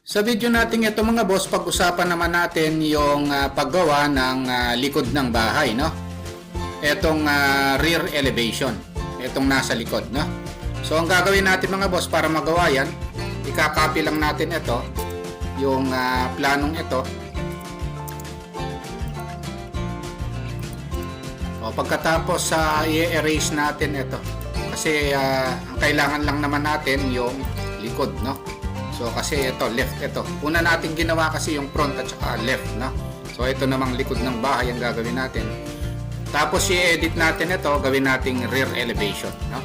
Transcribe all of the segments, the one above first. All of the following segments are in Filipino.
Sa video natin ito mga boss, pag-usapan naman natin yung paggawa ng likod ng bahay, no? Etong rear elevation, etong nasa likod, no? So ang gagawin natin mga boss para magawa yan, ikakopy lang natin ito, yung planong ito. O pagkatapos i-erase natin ito. Kasi ang kailangan lang naman natin yung likod, no? So kasi ito left ito. Una natin ginawa kasi yung front at saka left, no? So ito namang likod ng bahay ang gagawin natin. Tapos i-edit natin ito, gawin nating rear elevation, no?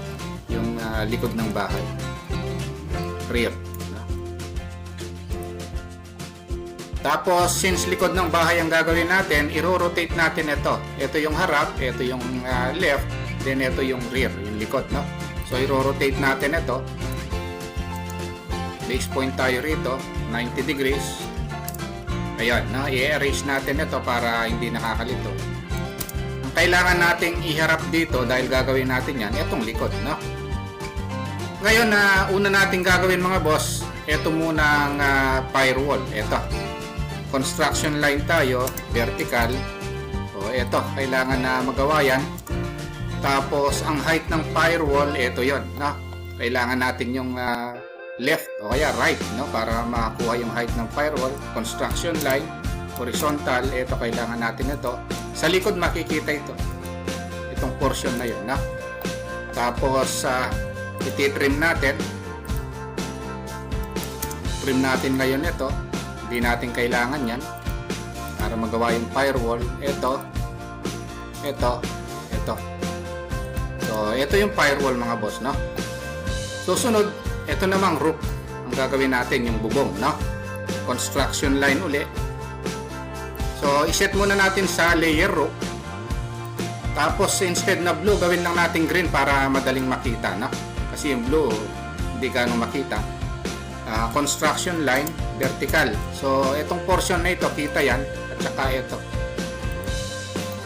Yung likod ng bahay. Rear, no? Tapos since likod ng bahay ang gagawin natin, i-rotate natin ito. Ito yung harap, ito yung left, then ito yung rear, yung likod, no? So i-rotate natin ito. Base point tayo rito, 90 degrees. Ayan, no? I-erase natin ito para hindi nakakalito. Ang kailangan nating iharap dito dahil gagawin natin yan, itong likod, no? Ngayon, una nating gagawin mga boss, ito muna ang firewall. Ito. Construction line tayo, vertical. O, ito, kailangan na magawa yan. Tapos, ang height ng firewall, ito yon, no? Kailangan natin yung left o kaya right, no, para makakuha yung height ng firewall. Construction line, horizontal, ito kailangan natin ito. Sa likod makikita ito, itong portion na yun, no? Tapos ititrim natin, trim natin ngayon ito, hindi natin kailangan yan para magawa yung firewall. Ito, so ito yung firewall mga boss, no? Susunod, ito namang roof ang gagawin natin, yung bubong, no? Construction line uli. So iset muna natin sa layer roof. Tapos instead na blue, gawin lang natin green para madaling makita, no? Kasi yung blue hindi ganong makita. Construction line vertical. So itong portion na ito, kita yan, at saka ito.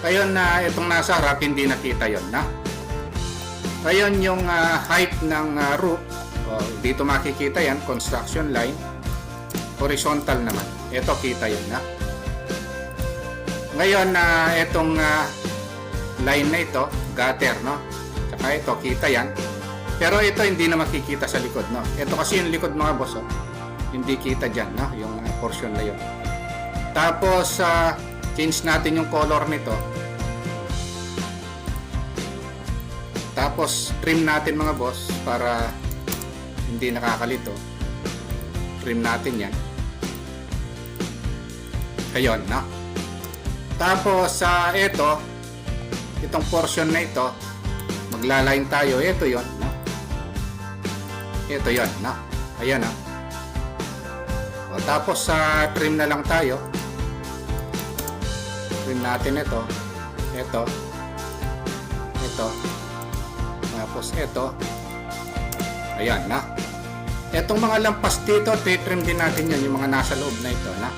Ngayon itong nasa harap hindi nakita yon, no? Ngayon yung height ng roof, dito makikita yan, construction line. Horizontal naman, ito kita yun, na. Ngayon itong line na ito, gutter, no? Saka ito kita yan, pero ito hindi na makikita sa likod, no? Ito kasi yung likod mga boss, hindi kita dyan, no? Yung portion na yun. Tapos change natin yung color nito. Tapos trim natin mga boss para hindi nakakalito. Trim natin yan. Ayun, no? Tapos itong portion na ito, maglaline tayo. Ito yon, no? Ito yon, no? Ayan, no? Tapos trim na lang tayo. Trim natin ito. Ito. Tapos ito. Ayan, na. Etong mga lampas dito, titrim din natin yan, yung mga nasa loob na ito, na.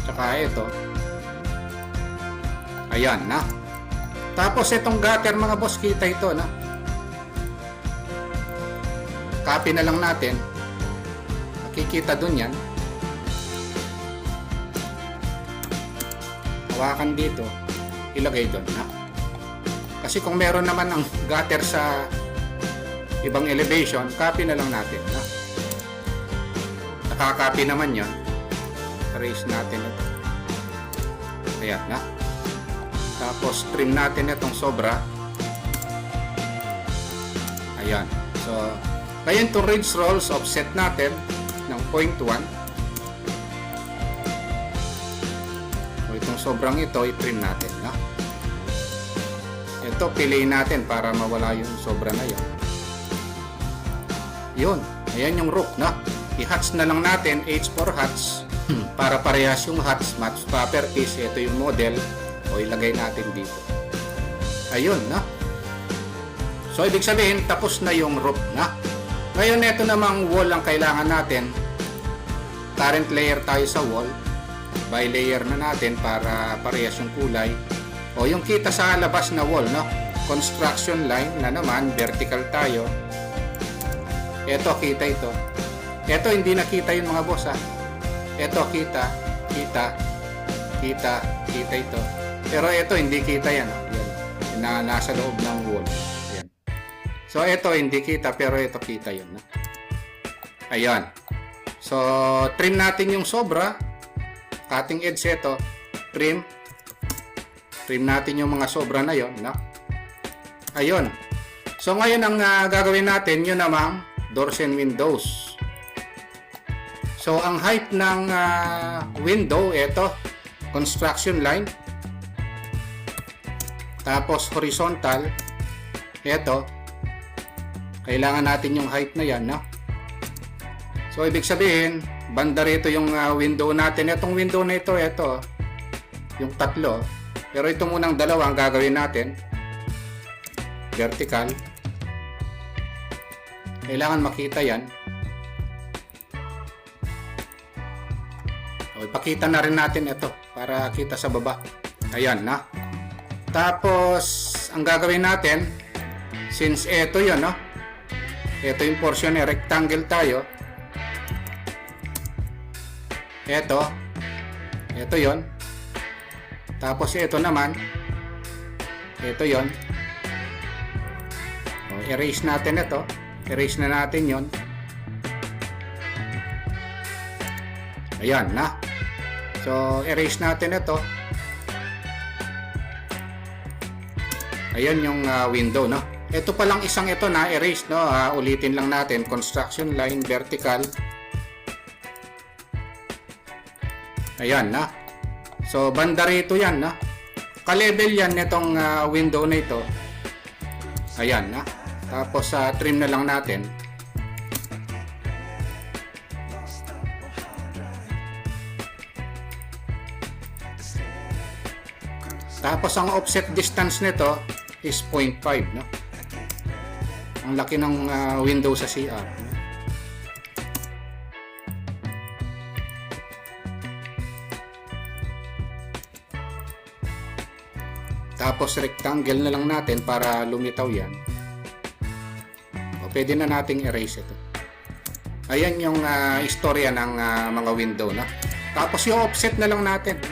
Tsaka ito. Ayan, na. Tapos itong gutter mga boss, kita ito, na. Copy na lang natin. Makikita dun yan. Hawakan dito, ilagay dun, na. Kasi kung meron naman ang gutter sa ibang elevation, copy na lang natin, no? Nakaka-copy naman yan. Erase natin ito. Ayan, na. Tapos trim natin itong sobra. Ayan. So ngayon itong ridge rolls, offset natin ng 0.1. So itong sobrang ito, i-trim natin, no? Ito, piliin natin para mawala yung sobra na yun. Yun, ayan yung roof, no? I-hats na lang natin, H4 hats, para parehas yung hats, match properties. Ito yung model, o ilagay natin dito. Ayun, no? So ibig sabihin, tapos na yung roof, no? Ngayon, ito namang wall ang kailangan natin. Current layer tayo sa wall, by layer na natin para parehas yung kulay. O yung kita sa labas na wall, no? Construction line na naman, vertical tayo. Ito, kita ito. Ito hindi nakita yun mga boss ha. Ito kita ito. Pero ito hindi kita yan. Yan. Nasa loob ng wall. Yan. So ito hindi kita pero ito kita yun. Ayan. So trim natin yung sobra. Cutting edge ito. Trim natin yung mga sobra na yon, no? Ayun. So ngayon ang gagawin natin yun namang doors and windows. So ang height ng window ito, construction line. Tapos horizontal ito. Kailangan natin yung height na yan, no? So ibig sabihin, banda rito yung window natin. Itong window na ito, yung tatlo. Pero ito munang dalawa ang gagawin natin. Vertical. Kailangan makita yan. O, ipakita na rin natin ito para kita sa baba. Ayan na. Tapos, ang gagawin natin, since ito yun, no? Ito yung portion rectangle tayo. Ito yun. Tapos ito naman, ito yon. Erase natin ito. Erase na natin yon. Ayan na. So erase natin ito. Ayan yung window, no. Ito pa lang isang ito na erase, no. Ulitin lang natin. Construction line vertical. Ayan na. So, banda rito yan, no? Ka-level yan nitong window na ito. Ayan, na. Tapos, trim na lang natin. Tapos, ang offset distance nito is 0.5, no? Ang laki ng window sa CR. Tapos rectangle na lang natin para lumitaw yan. O, pwede na nating erase ito. Ayan yung istorya ng mga window, no? Tapos yung offset na lang natin.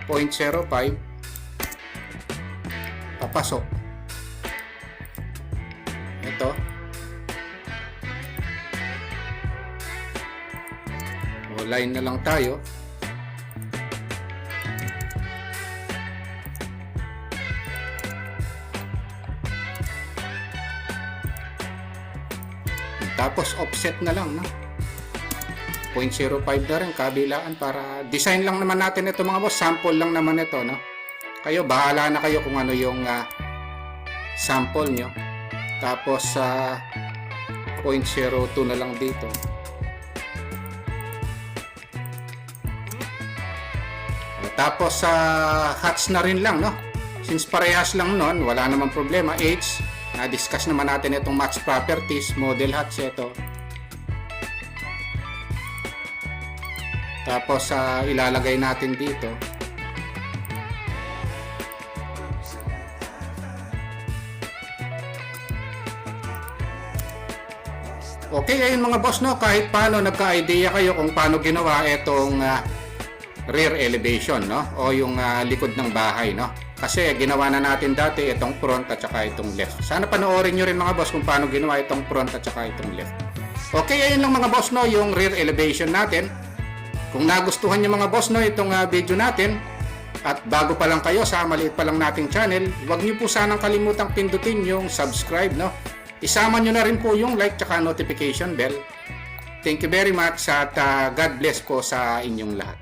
0.05. Papasok. Ito. O, line na lang tayo. Tapos offset na lang, no? 0.05 na rin kabilaan para design lang naman natin ito mga boss. Sample lang naman ito, no? Kayo bahala na kayo kung ano yung sample nyo. Tapos 0.02 na lang dito. Tapos hats na rin lang, no? Since parehas lang nun, wala namang problema. H, na-discuss naman natin itong match properties, model hats ito. Tapos ilalagay natin dito. Okay, ayun mga boss, no, kahit paano nagka-idea kayo kung paano ginawa itong rear elevation, no, o yung likod ng bahay, no. Kasi ginawa na natin dati itong front at saka itong left. Sana panoorin nyo rin mga boss kung paano ginawa itong front at saka itong left. Okay, ayun lang mga boss, no, yung rear elevation natin. Kung nagustuhan nyo mga boss, no, itong video natin, at bago pa lang kayo sa maliit pa lang nating channel, huwag nyo po sanang kalimutang pindutin yung subscribe, no. Isama nyo na rin po yung like at notification bell. Thank you very much at God bless po sa inyong lahat.